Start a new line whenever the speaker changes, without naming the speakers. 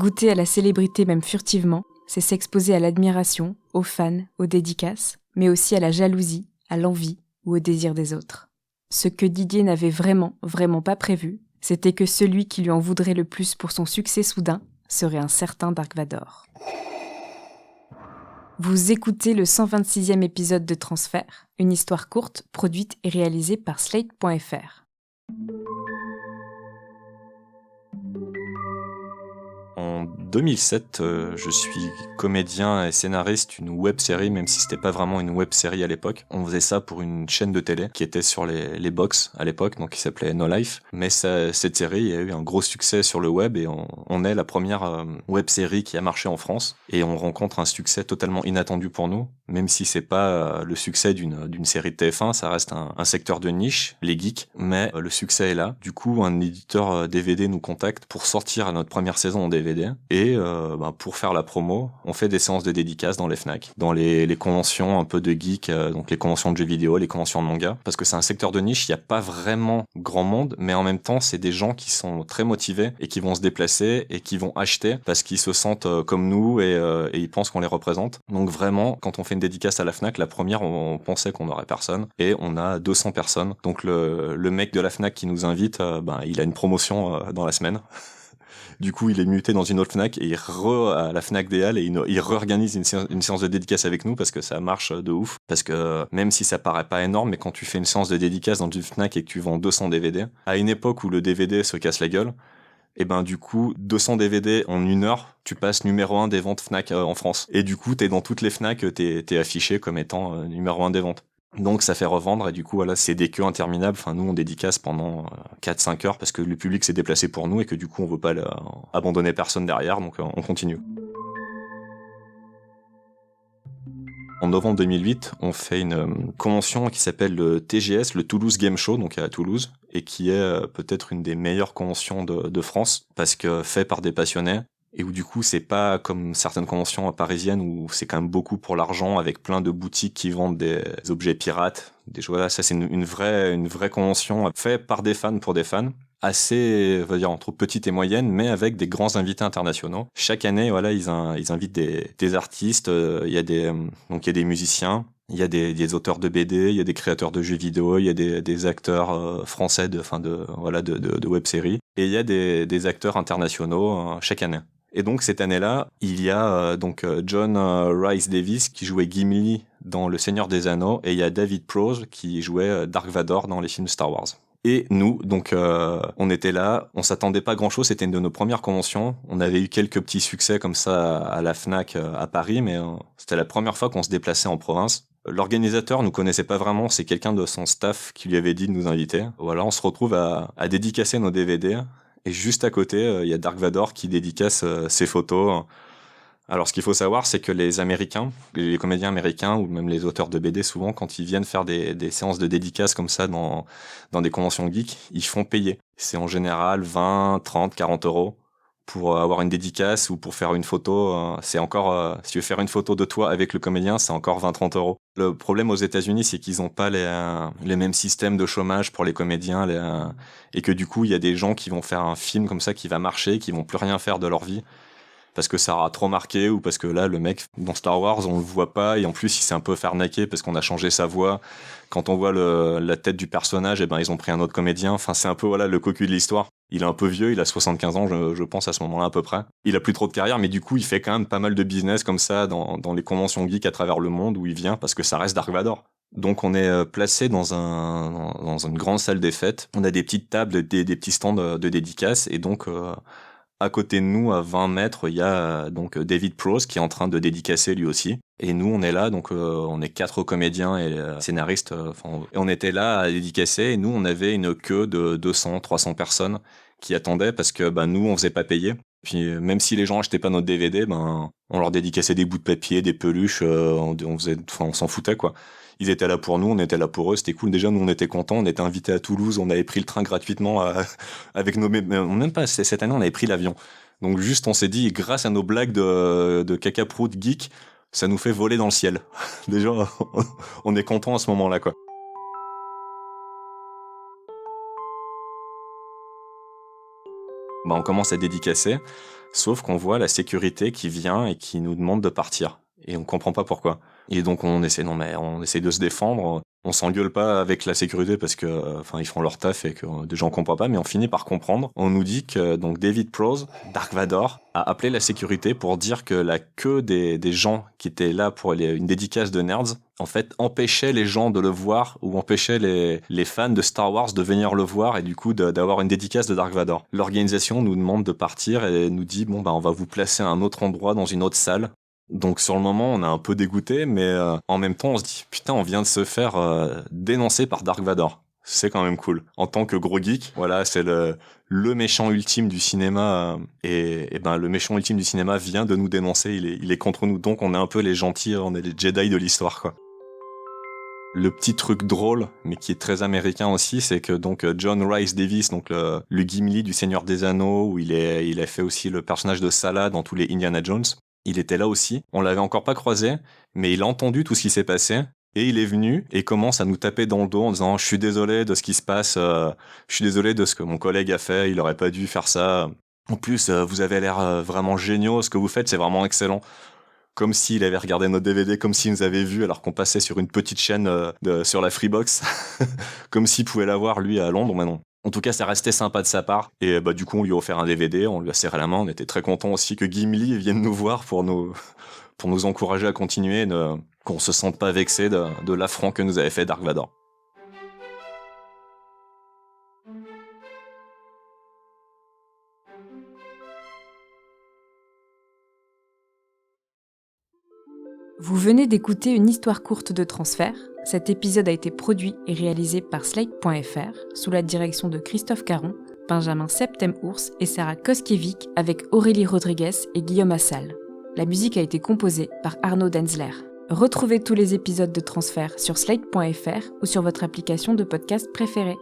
Goûter à la célébrité même furtivement, c'est s'exposer à l'admiration, aux fans, aux dédicaces, mais aussi à la jalousie, à l'envie ou au désir des autres. Ce que Didier n'avait vraiment pas prévu, c'était que celui qui lui en voudrait le plus pour son succès soudain serait un certain Dark Vador. Vous écoutez le 126e épisode de Transfert, une histoire courte produite et réalisée par Slate.fr.
En 2007, je suis comédien et scénariste d'une web-série, même si c'était pas vraiment une web-série à l'époque. On faisait ça pour une chaîne de télé qui était sur les box à l'époque, donc qui s'appelait No Life. Mais cette série a eu un gros succès sur le web et on est la première web-série qui a marché en France. Et on rencontre un succès totalement inattendu pour nous, même si c'est pas le succès d'une série de TF1, ça reste un secteur de niche, les geeks, mais le succès est là. Du coup, un éditeur DVD nous contacte pour sortir à notre première saison en DVD. Et pour faire la promo, on fait des séances de dédicaces dans les Fnac, dans les conventions un peu de geek, donc les conventions de jeux vidéo, les conventions de manga, parce que c'est un secteur de niche, il n'y a pas vraiment grand monde, mais en même temps, c'est des gens qui sont très motivés et qui vont se déplacer et qui vont acheter parce qu'ils se sentent comme nous et ils pensent qu'on les représente. Donc vraiment, quand on fait une dédicace à la Fnac, la première, on pensait qu'on n'aurait personne et on a 200 personnes. Donc le mec de la Fnac qui nous invite, il a une promotion dans la semaine. Du coup, il est muté dans une autre Fnac et il à la Fnac des Halles et il réorganise une séance de dédicace avec nous parce que ça marche de ouf. Parce que même si ça paraît pas énorme, mais quand tu fais une séance de dédicace dans une Fnac et que tu vends 200 DVD, à une époque où le DVD se casse la gueule, et du coup, 200 DVD en une heure, tu passes numéro 1 des ventes Fnac en France. Et du coup, t'es dans toutes les Fnac, t'es affiché comme étant numéro 1 des ventes. Donc ça fait revendre et du coup voilà, c'est des queues interminables. Enfin nous on dédicace pendant 4-5 heures parce que le public s'est déplacé pour nous et que du coup on veut pas abandonner personne derrière, donc on continue. En novembre 2008, on fait une convention qui s'appelle le TGS, le Toulouse Game Show, donc à Toulouse, et qui est peut-être une des meilleures conventions de France parce que fait par des passionnés. Et où du coup c'est pas comme certaines conventions parisiennes où c'est quand même beaucoup pour l'argent avec plein de boutiques qui vendent des objets pirates, des choses. Voilà, ça c'est une vraie convention faite par des fans pour des fans, assez, on va dire entre petites et moyennes, mais avec des grands invités internationaux. Chaque année, voilà, ils invitent des artistes, il y a des musiciens. Il y a des auteurs de BD, il y a des créateurs de jeux vidéo, il y a des acteurs français de web-séries, et il y a des acteurs internationaux chaque année. Et donc cette année-là, il y a John Rhys Davies qui jouait Gimli dans Le Seigneur des Anneaux, et il y a David Prowse qui jouait Dark Vador dans les films Star Wars. Et nous, on était là, on s'attendait pas à grand-chose, c'était une de nos premières conventions. On avait eu quelques petits succès comme ça à la Fnac à Paris, mais c'était la première fois qu'on se déplaçait en province. L'organisateur nous connaissait pas vraiment, c'est quelqu'un de son staff qui lui avait dit de nous inviter. Voilà, on se retrouve à dédicacer nos DVD. Et juste à côté, il y a Dark Vador qui dédicace ses photos. Alors, ce qu'il faut savoir, c'est que les Américains, les comédiens américains ou même les auteurs de BD, souvent, quand ils viennent faire des séances de dédicaces comme ça dans des conventions geeks, ils font payer. C'est en général 20, 30, 40 euros pour avoir une dédicace ou pour faire une photo. C'est encore, si tu veux faire une photo de toi avec le comédien, c'est encore 20, 30 euros. Le problème aux États-Unis, c'est qu'ils n'ont pas les mêmes systèmes de chômage pour les comédiens, et que du coup, il y a des gens qui vont faire un film comme ça qui va marcher, qui vont plus rien faire de leur vie parce que ça aura trop marqué ou parce que là le mec dans Star Wars on le voit pas et en plus il s'est un peu fait arnaquer parce qu'on a changé sa voix. Quand on voit la tête du personnage, ils ont pris un autre comédien. Enfin c'est un peu le cocu de l'histoire. Il est un peu vieux, il a 75 ans je pense à ce moment-là à peu près. Il a plus trop de carrière mais du coup il fait quand même pas mal de business comme ça dans les conventions geeks à travers le monde où il vient parce que ça reste Dark Vador. Donc on est placé dans une grande salle des fêtes. On a des petites tables, des petits stands de dédicaces et donc à côté de nous, à 20 mètres, il y a David Prowse qui est en train de dédicacer lui aussi. Et nous, on est là, on est 4 comédiens et scénaristes. Et on était là à dédicacer. Et nous, on avait une queue de 200, 300 personnes qui attendaient parce que nous, on faisait pas payer. Puis même si les gens achetaient pas notre DVD, on leur dédicaçait des bouts de papier, des peluches. On s'en foutait quoi. Ils étaient là pour nous, on était là pour eux, c'était cool. Déjà, nous, on était contents, on était invités à Toulouse, on avait pris le train gratuitement avec nos... Même pas, cette année, on avait pris l'avion. Donc juste, on s'est dit, grâce à nos blagues de caca-prout geek, ça nous fait voler dans le ciel. Déjà, on est content à ce moment-là, quoi. On commence à dédicacer. sauf qu'on voit la sécurité qui vient et qui nous demande de partir. Et on comprend pas pourquoi. Et donc on essaie de se défendre. On s'engueule pas avec la sécurité parce que, ils font leur taf et que des gens comprennent pas, mais on finit par comprendre. On nous dit que donc David Prowse, Dark Vador, a appelé la sécurité pour dire que la queue des gens qui étaient là pour une dédicace de Nerds, en fait, empêchait les gens de le voir ou empêchait les fans de Star Wars de venir le voir et du coup d'avoir une dédicace de Dark Vador. L'organisation nous demande de partir et nous dit on va vous placer à un autre endroit dans une autre salle. Donc sur le moment, on est un peu dégoûté, mais en même temps, on se dit putain, on vient de se faire dénoncer par Dark Vador. C'est quand même cool. En tant que gros geek, voilà, c'est le méchant ultime du cinéma et le méchant ultime du cinéma vient de nous dénoncer. Il est contre nous, donc on est un peu les gentils, on est les Jedi de l'histoire, quoi. Le petit truc drôle, mais qui est très américain aussi, c'est que donc John Rhys Davies, donc le Gimli du Seigneur des Anneaux, où il a fait aussi le personnage de Salah dans tous les Indiana Jones. Il était là aussi. On l'avait encore pas croisé, mais il a entendu tout ce qui s'est passé. Et il est venu et commence à nous taper dans le dos en disant « Je suis désolé de ce qui se passe, je suis désolé de ce que mon collègue a fait, il aurait pas dû faire ça. En plus, vous avez l'air vraiment géniaux, ce que vous faites, c'est vraiment excellent. » Comme s'il avait regardé nos DVD, comme s'il nous avait vus alors qu'on passait sur une petite chaîne sur la Freebox. Comme s'il pouvait l'avoir, lui, à Londres, mais non. En tout cas, ça restait sympa de sa part. Et du coup, on lui a offert un DVD, on lui a serré la main. On était très contents aussi que Gimli vienne nous voir pour nous encourager à continuer, qu'on se sente pas vexé de l'affront que nous avait fait Dark Vador.
Vous venez d'écouter une histoire courte de transfert. Cet épisode a été produit et réalisé par Slate.fr sous la direction de Christophe Caron, Benjamin Septem-Ours et Sarah Koskiewicz avec Aurélie Rodriguez et Guillaume Assal. La musique a été composée par Arnaud Denzler. Retrouvez tous les épisodes de Transfert sur Slate.fr ou sur votre application de podcast préférée.